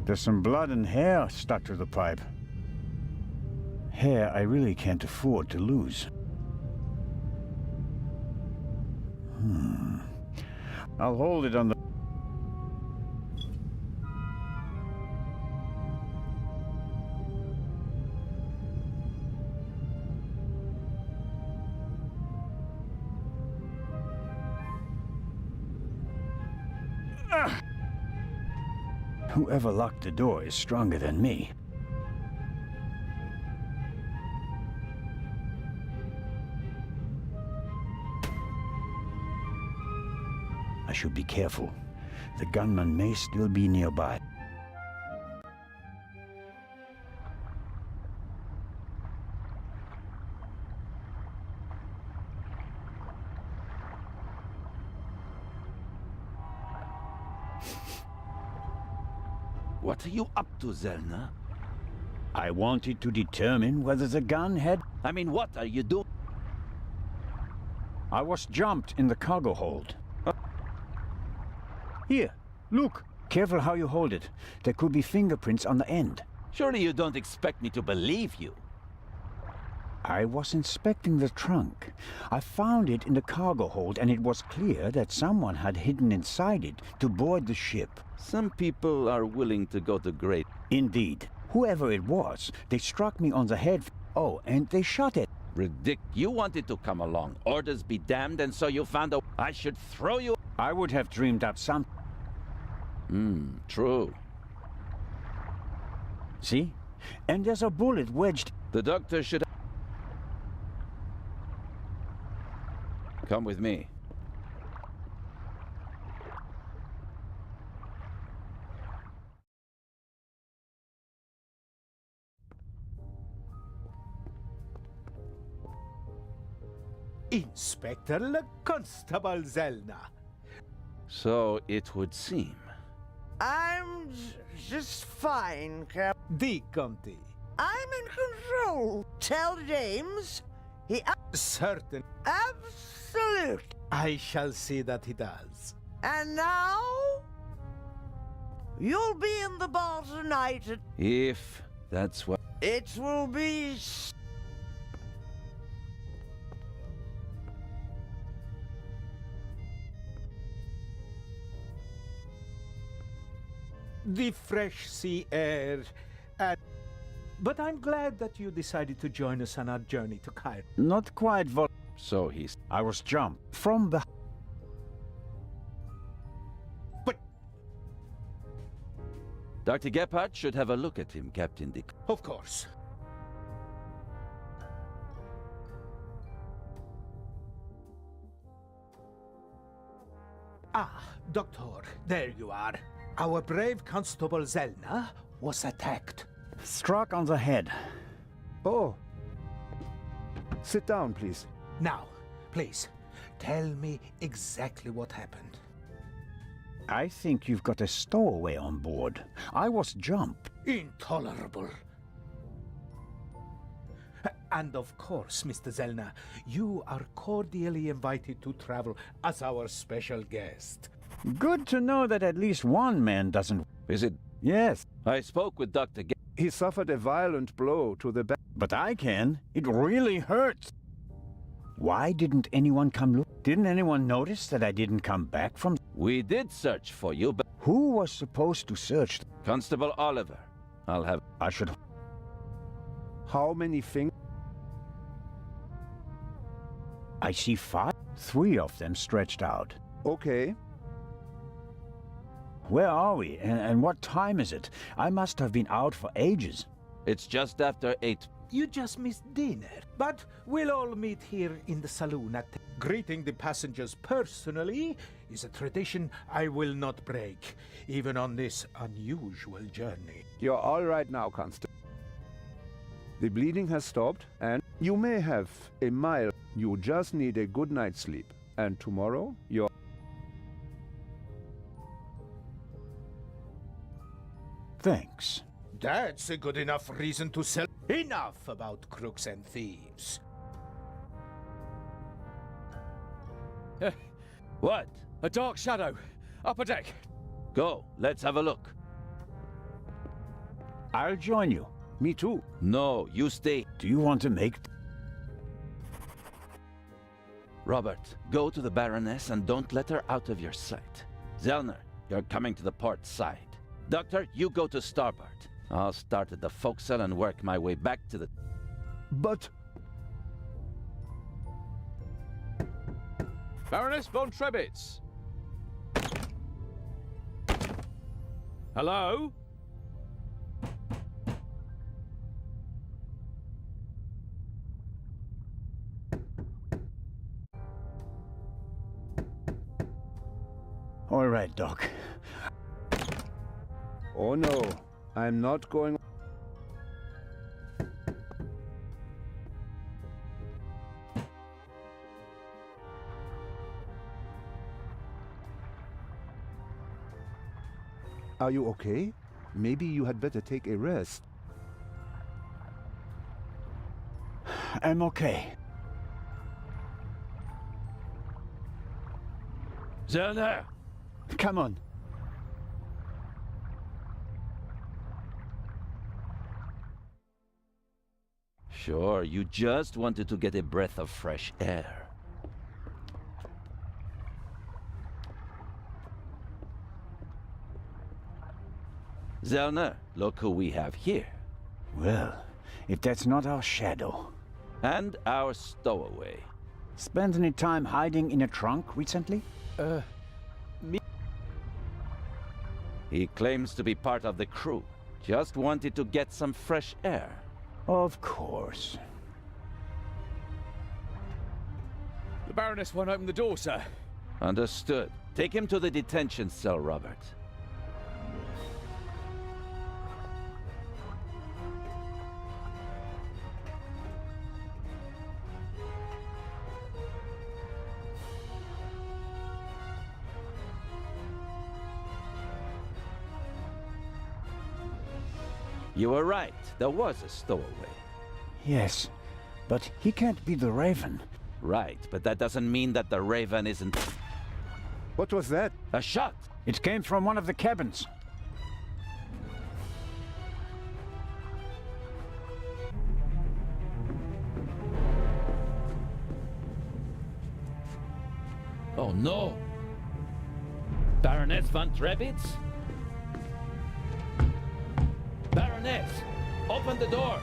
There's some blood and hair stuck to the pipe. Hair I really can't afford to lose. I'll hold it on the... Whoever locked the door is stronger than me. I should be careful. The gunman may still be nearby. What are you up to, Zelna? I wanted to determine whether the gun had... I mean, what are you doing? I was jumped in the cargo hold. Here, look. Careful how you hold it. There could be fingerprints on the end. Surely you don't expect me to believe you. I was inspecting the trunk. I found it in the cargo hold, and it was clear that someone had hidden inside it to board the ship. Some people are willing to go to great... Indeed. Whoever it was, they struck me on the head. Oh, and they shot it. You wanted to come along. Orders be damned, and so you found a... I should throw you... I would have dreamed up some... True. See? And there's a bullet wedged... The doctor should... Come with me. Inspector Le Constable Zelna. So it would seem. I'm just fine, Cap. Vicomte. I'm in control. Tell James. He Certain. absolute. I shall see that he does. And now you'll be in the bar tonight. If that's what... It will be. The fresh sea air. But I'm glad that you decided to join us on our journey to Cairo. Not quite So he's... I was jumped from the... But Dr. Gebhardt should have a look at him, Captain Dick. of course. Ah, Doctor, there you are. Our brave Constable Zelna was attacked. Struck on the head. Oh. Sit down, please. Now, please, tell me exactly what happened. I think you've got a stowaway on board. I was jumped. Intolerable. And of course, Mr. Zelna, you are cordially invited to travel as our special guest. Good to know that at least one man doesn't... Is it? Yes, I spoke with Dr. He suffered a violent blow to the back. but I can. It really hurts. Why didn't anyone come look? Didn't anyone notice that I didn't come back from... We did search for you, but... Who was supposed to search? Constable Oliver. I'll have... I should... How many fingers? I see 5. 3 of them stretched out. Okay. Where are we? And what time is it? I must have been out for ages. It's just after 8. You just missed dinner, but we'll all meet here in the saloon at... Greeting the passengers personally is a tradition I will not break, even on this unusual journey. You're all right now, Constable. The bleeding has stopped, and you may have a mild... You just need a good night's sleep. And tomorrow, you're... Thanks. That's a good enough reason to sell... Enough about crooks and thieves. What? A dark shadow. Upper deck. Go, let's have a look. I'll join you. Me too. No, you stay. Do you want to make... Robert, go to the Baroness and don't let her out of your sight. Zellner, you're coming to the port side. Doctor, you go to starboard. I'll start at the forecastle and work my way back to the... But... Baroness von Trebitz! Hello? All right, Doc. Oh no, I'm not going... Are you okay? Maybe you had better take a rest. I'm okay. Zellner! Come on. Sure, you just wanted to get a breath of fresh air. Zellner, look who we have here. Well, if that's not our shadow. And our stowaway. Spent any time hiding in a trunk recently? He claims to be part of the crew. Just wanted to get some fresh air. Of course. The Baroness won't open the door, sir. Understood. Take him to the detention cell, Robert. You were right. There was a stowaway. Yes, but he can't be the Raven. Right, but that doesn't mean that the Raven isn't... What was that? A shot! It came from one of the cabins. Oh no! Baroness von Trebitz? Baroness! Open the door!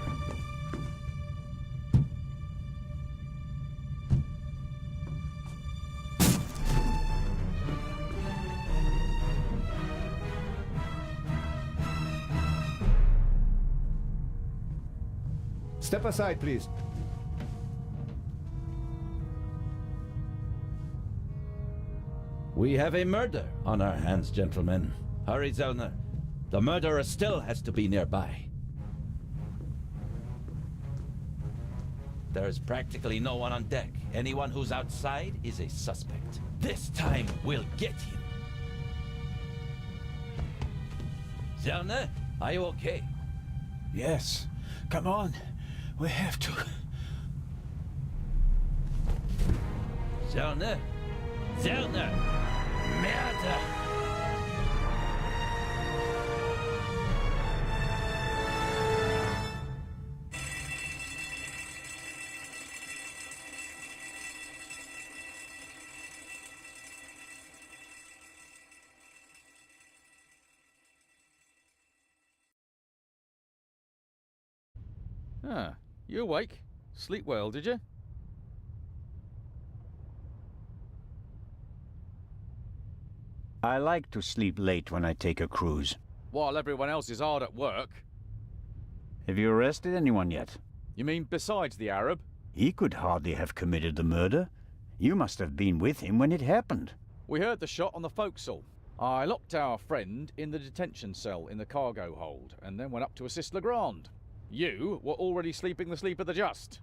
Step aside, please. We have a murder on our hands, gentlemen. Hurry, Zellner. The murderer still has to be nearby. There's practically no one on deck. Anyone who's outside is a suspect. This time, we'll get him. Zellner, are you okay? Yes. Come on. We have to. Zellner? Zellner! Merde! Ah, you awake? Sleep well, did you? I like to sleep late when I take a cruise. While everyone else is hard at work. Have you arrested anyone yet? You mean besides the Arab? He could hardly have committed the murder. You must have been with him when it happened. We heard the shot on the forecastle. I locked our friend in the detention cell in the cargo hold, and then went up to assist Legrand. You were already sleeping the sleep of the just.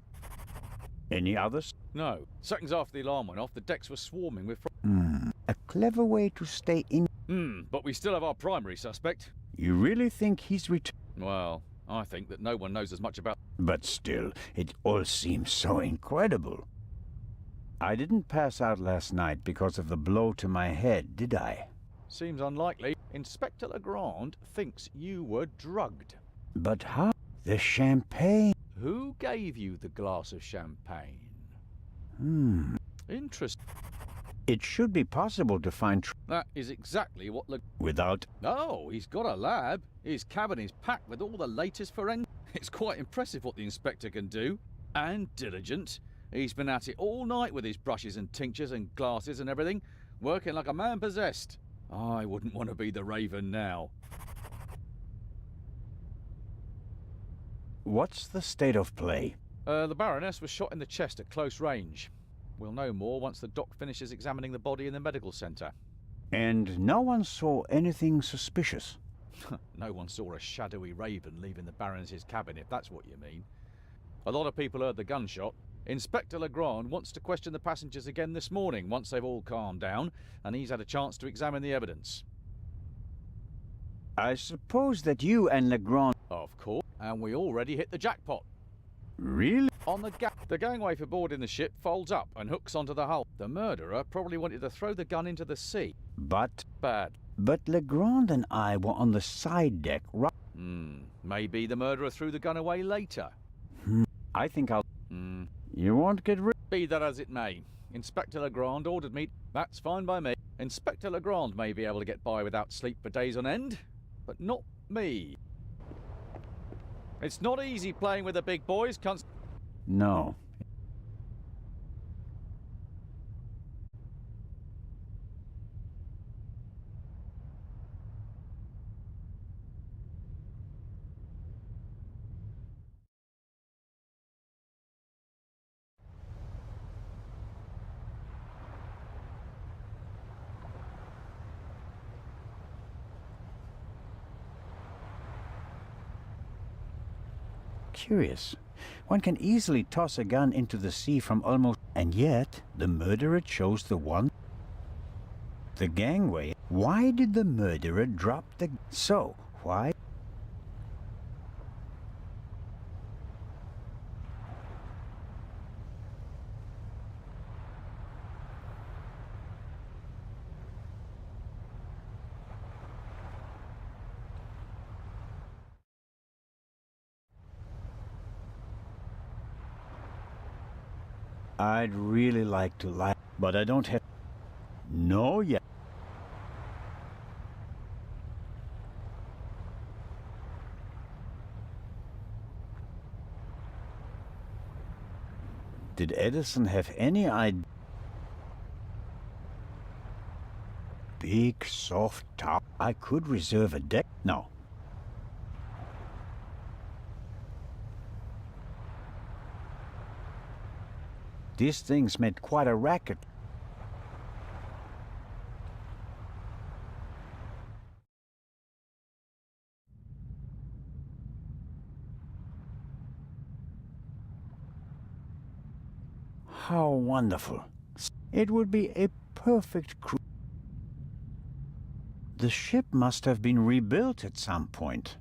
Any others? No. Seconds after the alarm went off, the decks were swarming with... A clever way to stay in. But we still have our primary suspect. You really think he's returned? Well, I think that no one knows as much about... But still, it all seems so incredible. I didn't pass out last night because of the blow to my head, did I? Seems unlikely. Inspector Legrand thinks you were drugged. But how? The champagne. Who gave you the glass of champagne? Interesting. It should be possible to find That is exactly what without. Oh, he's got a lab. His cabin is packed with all the latest forensic. It's quite impressive what the inspector can do. And diligent. He's been at it all night with his brushes and tinctures and glasses and everything, working like a man possessed. I wouldn't want to be the Raven now. What's the state of play? The Baroness was shot in the chest at close range. We'll know more once the doc finishes examining the body in the medical centre. And no one saw anything suspicious. No one saw a shadowy raven leaving the Baroness's cabin, if that's what you mean. A lot of people heard the gunshot. Inspector Legrand wants to question the passengers again this morning once they've all calmed down and he's had a chance to examine the evidence. I suppose that you and Legrand... Of course. And we already hit the jackpot. Really? On the gangway for boarding the ship folds up and hooks onto the hull. The murderer probably wanted to throw the gun into the sea. But Bad. Legrand and I were on the side deck, right? Maybe the murderer threw the gun away later. I think I'll... You won't get rid... Be that as it may, Inspector Legrand ordered me... That's fine by me. Inspector Legrand may be able to get by without sleep for days on end, but not me. It's not easy playing with the big boys, No. Curious. One can easily toss a gun into the sea from almost... And yet, the murderer chose the one... The gangway. Why did the murderer drop the... So, why... I'd really like to lie, but I don't have... No yet. Did Edison have any idea? Big, soft top. I could reserve a deck. No. These things made quite a racket. How wonderful. It would be a perfect cruise. The ship must have been rebuilt at some point.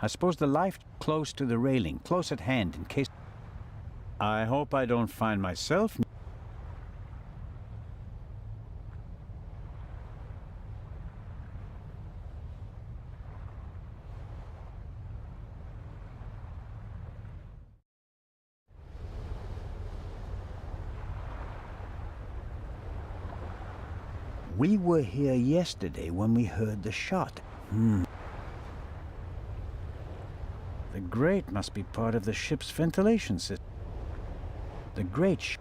I suppose the life close to the railing, close at hand in case... I hope I don't find myself... We were here yesterday when we heard the shot. The grate must be part of the ship's ventilation system. The grate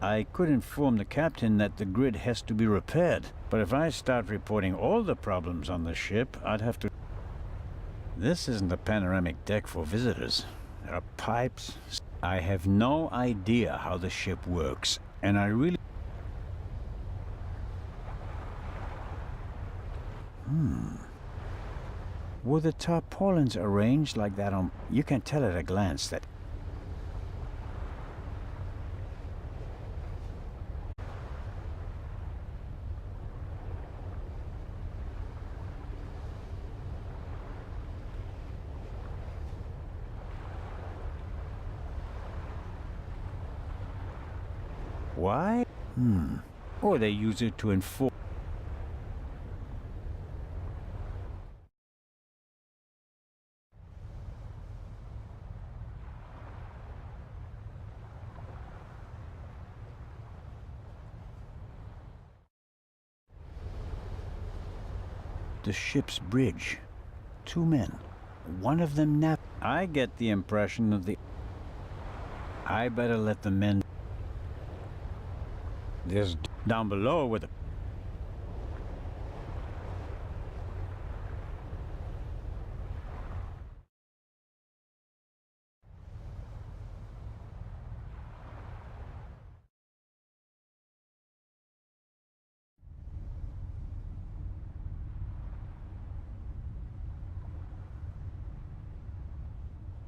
I could inform the captain that the grid has to be repaired, but if I start reporting all the problems on the ship, I'd have to... This isn't a panoramic deck for visitors. There are pipes. I have no idea how the ship works, and I really... Were the tarpaulins arranged like that on... You can tell at a glance that... Why? Or they use it to inform... The ship's bridge. 2 men. One of them napped. I get the impression of the... I better let the men... There's down below with the...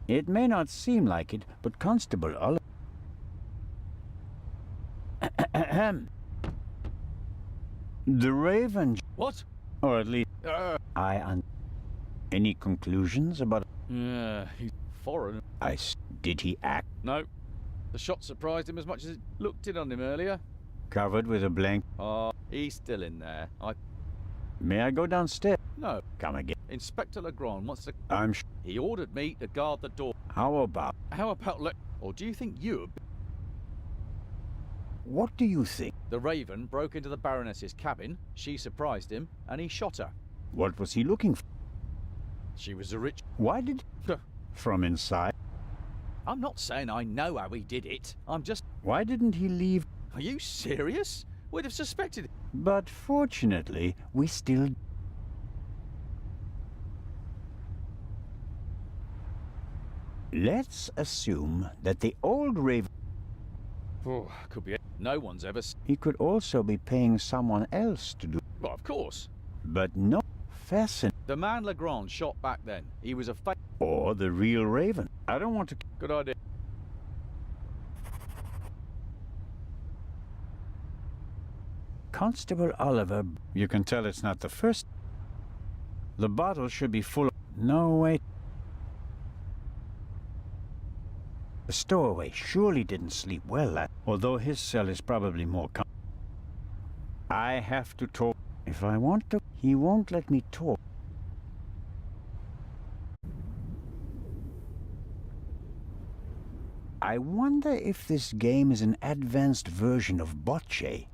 It may not seem like it, but Constable Oliver... The Raven... What? Or at least... Any conclusions about... Yeah, he's foreign. Did he act No. The shot surprised him as much as it looked in on him earlier. covered with a blank? Oh, he's still in there. May I go downstairs? No. Come again. Inspector Legrand wants to... I'm sure. He ordered me to guard the door. How about... Or do you think you... What do you think? The Raven broke into the Baroness's cabin, she surprised him, and he shot her. What was he looking for? She was a rich... Why did... From inside? I'm not saying I know how he did it. I'm just... Why didn't he leave? Are you serious? We'd have suspected... But fortunately, we still... Let's assume that the old Raven... Oh, could be... No one's ever... He could also be paying someone else to do... Well, of course. But no... Fascinating. The man Legrand shot back then. He was a fake... Or the real Raven. I don't want to... Good idea. Constable Oliver... You can tell it's not the first... The bottle should be full of... No, wait. The stowaway surely didn't sleep well, although his cell is probably more I have to talk. If I want to, he won't let me talk. I wonder if this game is an advanced version of bocce.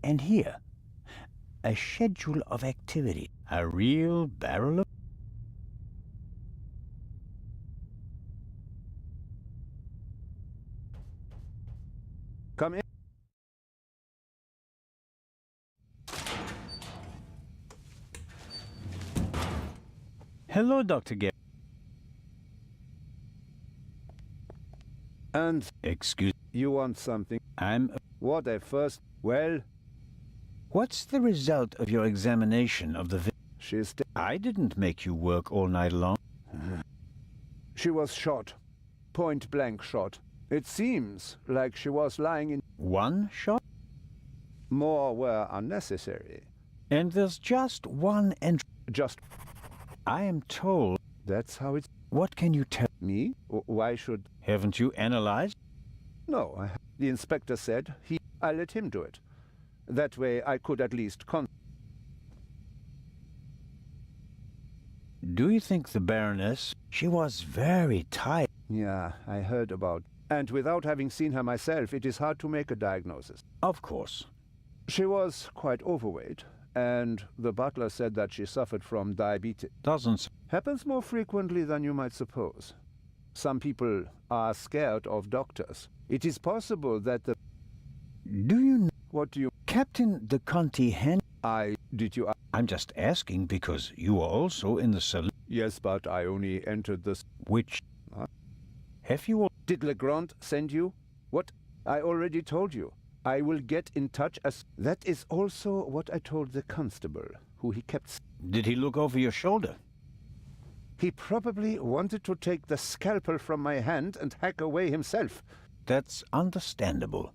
And here, a schedule of activity. A real barrel of... Come in. Hello, Dr. Gale. And Excuse you want something? I'm... What a first... Well, What's the result of your examination of the she's dead. I didn't make you work all night long. She was shot. Point blank shot. It seems like she was lying in... One shot? More were unnecessary. And there's just one entry. Just... I am told... That's how it's... What can you tell? Me? Why should... Haven't you analyzed? No, the inspector said I let him do it. That way I could at least Do you think the Baroness... She was very tired. Yeah, I heard about. And without having seen her myself, it is hard to make a diagnosis. Of course. She was quite overweight, and the butler said that she suffered from diabetes. Doesn't... Happens more frequently than you might suppose. Some people are scared of doctors. It is possible that the... Do you know... What do you... Captain de Conti Hen... Did you... I'm just asking because you were also in the saloon. Yes, but I only entered this... Which... Huh? Have you... Did Legrand send you? What? I already told you. I will get in touch as... That is also what I told the constable, who he kept... Did he look over your shoulder? He probably wanted to take the scalpel from my hand and hack away himself. That's understandable.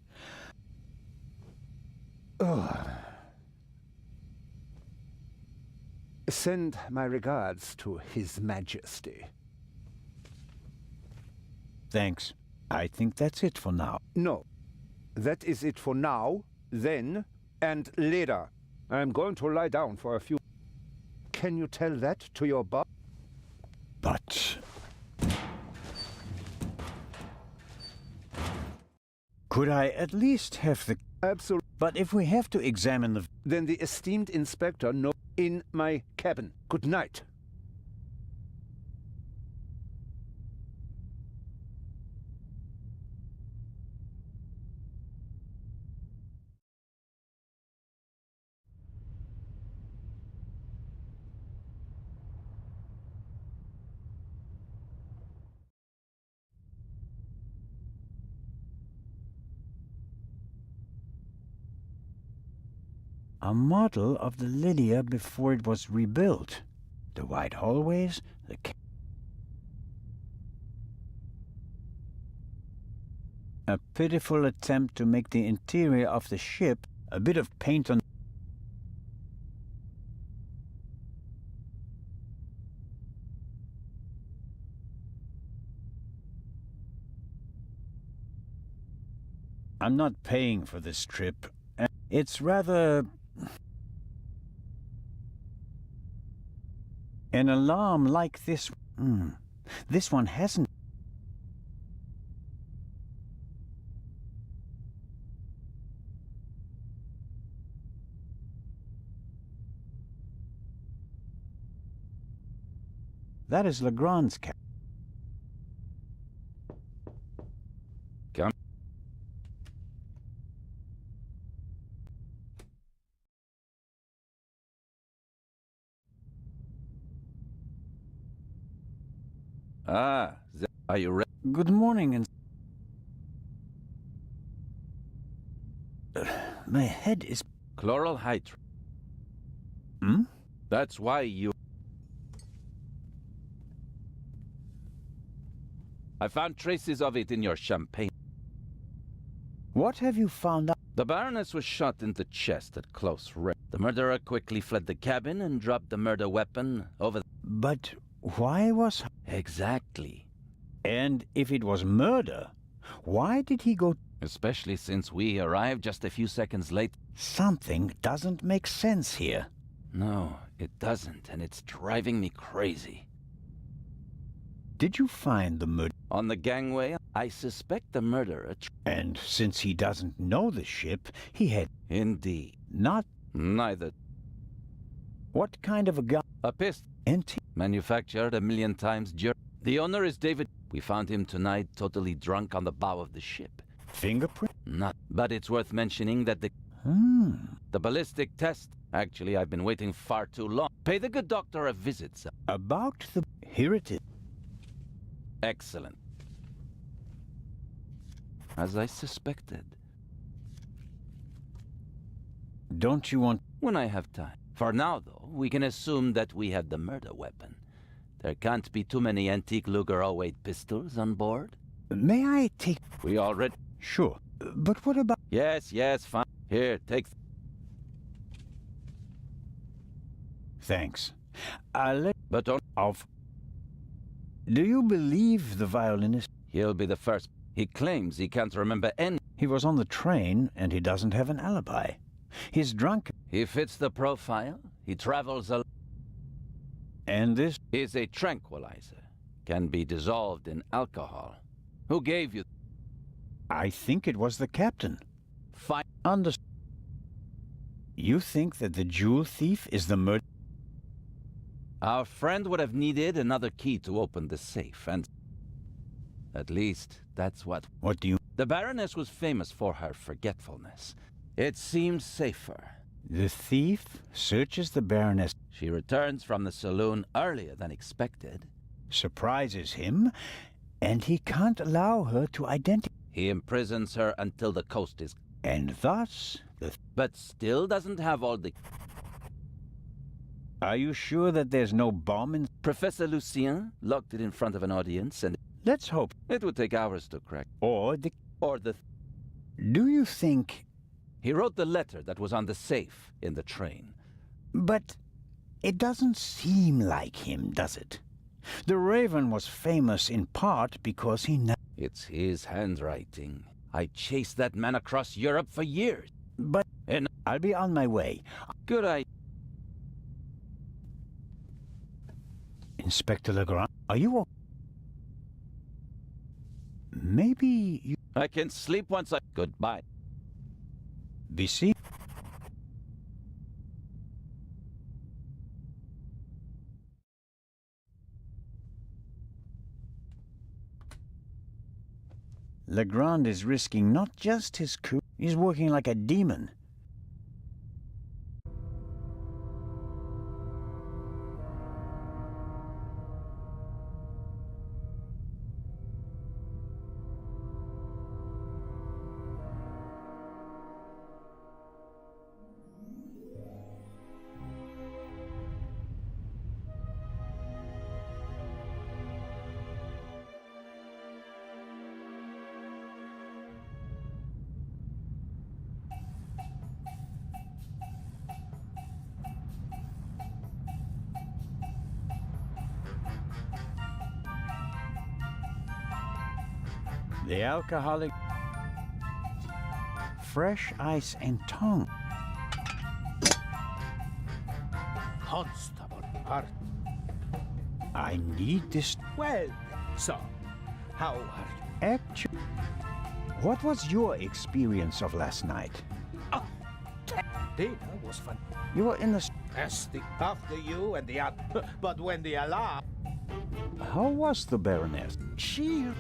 Ugh. Send my regards to His Majesty. Thanks. I think that's it for now. No. That is it for now, then, and later. I'm going to lie down for a few... Can you tell that to your boss? But... Could I at least have the... Absolutely. But if we have to examine the... Then the esteemed inspector knows in my cabin. Good night. A model of the Lydia before it was rebuilt. The wide hallways, the... A pitiful attempt to make the interior of the ship a bit of paint on... I'm not paying for this trip. It's rather... An alarm like this... This one hasn't... That is Legrand's cat. Come. Are you ready? Good morning, and... My head is... Chloral hydrate. Hmm? That's why you... I found traces of it in your champagne. What have you found out? The Baroness was shot in the chest at close range. The murderer quickly fled the cabin and dropped the murder weapon over... But why was... Exactly. And if it was murder, why did he go... Especially since we arrived just a few seconds late. Something doesn't make sense here. No, it doesn't, and it's driving me crazy. Did you find the murder? On the gangway, I suspect the murderer... And since he doesn't know the ship, he had... Indeed. Not... Neither. What kind of a gun? A pistol. Antique? Manufactured 1,000,000 times during... The owner is David. We found him tonight totally drunk on the bow of the ship. Fingerprint? Not But it's worth mentioning that the ballistic test... Actually, I've been waiting far too long. Pay the good doctor a visit, sir. About the... Here it is. Excellent. As I suspected. Don't you want... When I have time. For now, though, we can assume that we have the murder weapon. There can't be too many antique Luger-08 pistols on board. May I take... We already... Sure. But what about... Yes, fine. Here, take... Thanks. I'll let... But don't... Do you believe the violinist? He'll be the first. He claims he can't remember any... He was on the train, and he doesn't have an alibi. He's drunk. He fits the profile. He travels a... And this... Is a tranquilizer. Can be dissolved in alcohol. Who gave you... I think it was the captain. Fine. You think that the jewel thief is the murderer? Our friend would have needed another key to open the safe, and... At least, that's what... What do you... The Baroness was famous for her forgetfulness. It seems safer. The thief searches the Baroness... She returns from the saloon earlier than expected. Surprises him, and he can't allow her to identify... He imprisons her until the coast is... And thus, But still doesn't have all the... Are you sure that there's no bomb in... Professor Lucien locked it in front of an audience, and... Let's hope. It would take hours to crack. Or the... Do you think... He wrote the letter that was on the safe in the train. But it doesn't seem like him, does it? The Raven was famous in part because he... It's his handwriting. I chased that man across Europe for years. But... And I'll be on my way. Good idea. Inspector Legrand, are you... Maybe you... I can sleep once I... Goodbye. Be seen. Legrand is risking not just his coup, he's working like a demon. The alcoholic... Fresh ice and tongue. Constable Hart. I need this... Well, so, how are you? Actually... What was your experience of last night? Oh, dinner was fun. You were in the... After you and the other. But when the alarm... How was the Baroness?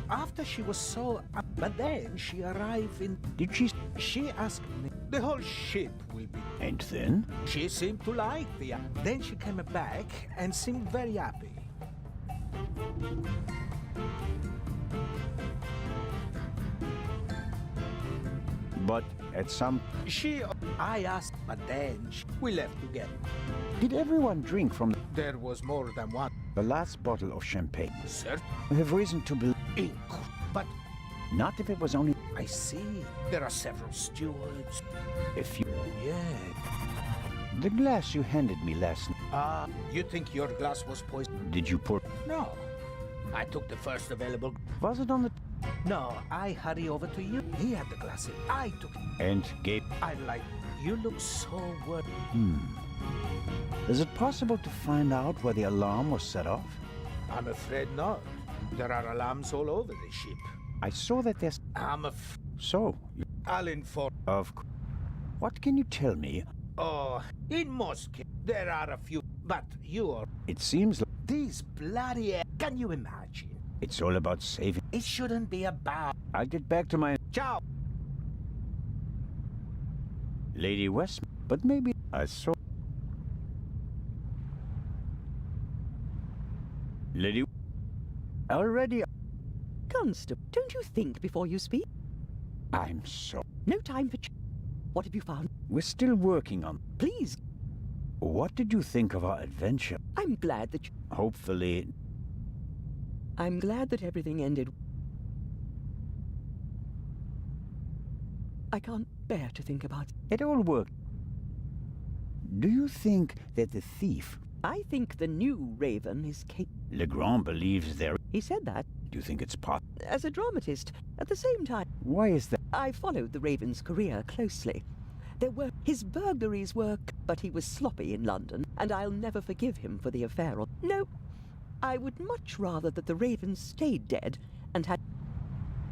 After she was so... But then she arrived in... Did she... She asked me... The whole ship will be... And then? She seemed to like the... Then she came back and seemed very happy. But at some... I asked, but then we left together. Did everyone drink from There was more than one. the last bottle of champagne? Sir? We have reason to believe... But Not if it was only... I see. There are several stewards. If you... Yeah. The glass you handed me last night... You think your glass was poisoned? Did you pour... No. I took the first available... Was it on the... No, I hurry over to you. He had the glass. I took it. And gave... I like... You look so worried. Is it possible to find out where the alarm was set off? I'm afraid not. There are alarms all over the ship. I saw that there's... So, I'll inform... What can you tell me? Oh, in Moscow, there are a few... But you are... It seems like... These bloody... Can you imagine? It's all about saving... It shouldn't be about... I'll get back to my... Ciao! Lady West, but maybe I saw... Lady... Already... Constable, don't you think before you speak? I'm so... No time for... What have you found? We're still working on... Please. What did you think of our adventure? I'm glad that you... Hopefully... I'm glad that everything ended... I can't bear to think about... It all worked. Do you think that the thief... I think the new Raven is capable... Legrand believes there... He said that. Do you think it's possible? As a dramatist, at the same time... Why is that? I followed the Raven's career closely. There were... His burglaries were... But he was sloppy in London, and I'll never forgive him for the affair. No, I would much rather that the Raven stayed dead and had...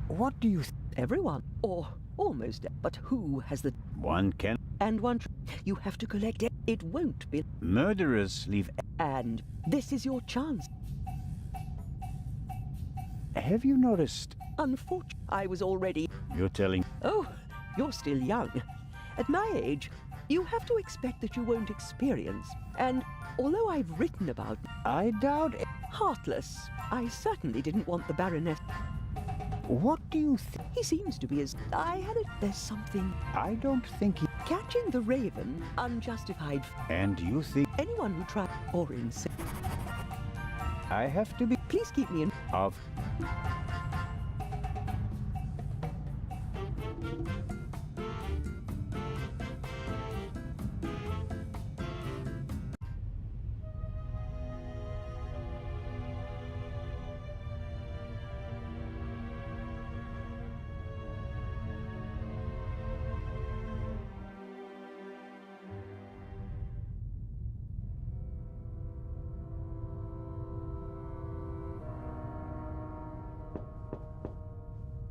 What do you... Everyone. Or almost. But who has the... One can... And one... You have to collect it. It won't be... Murderers leave... And this is your chance. Have you noticed... Unfortunately, I was already... You're telling... Oh, you're still young. At my age, you have to expect that you won't experience. And although I've written about... I doubt it. Heartless, I certainly didn't want the Baroness... What do you think? He seems to be as... I had it... There's something... I don't think he... Catching the Raven, unjustified... And you think... Anyone who tried... Or insane... I have to be... Please keep me in... Of...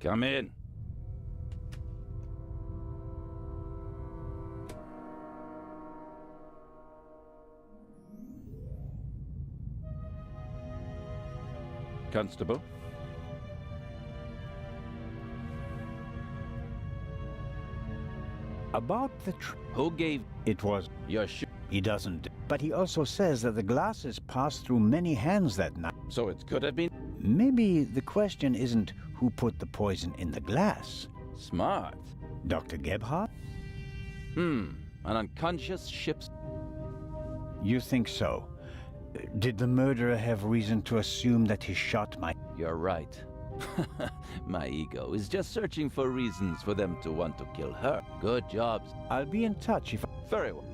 Come in. Constable? About the... Who gave... It was... Your shoe? He doesn't... But he also says that the glasses passed through many hands that night. So it could have been... Maybe the question isn't who put the poison in the glass. Smart. Dr. Gebhardt? An unconscious ship's... You think so? Did the murderer have reason to assume that he shot my... You're right. My ego is just searching for reasons for them to want to kill her. Good jobs. I'll be in touch if... Very well.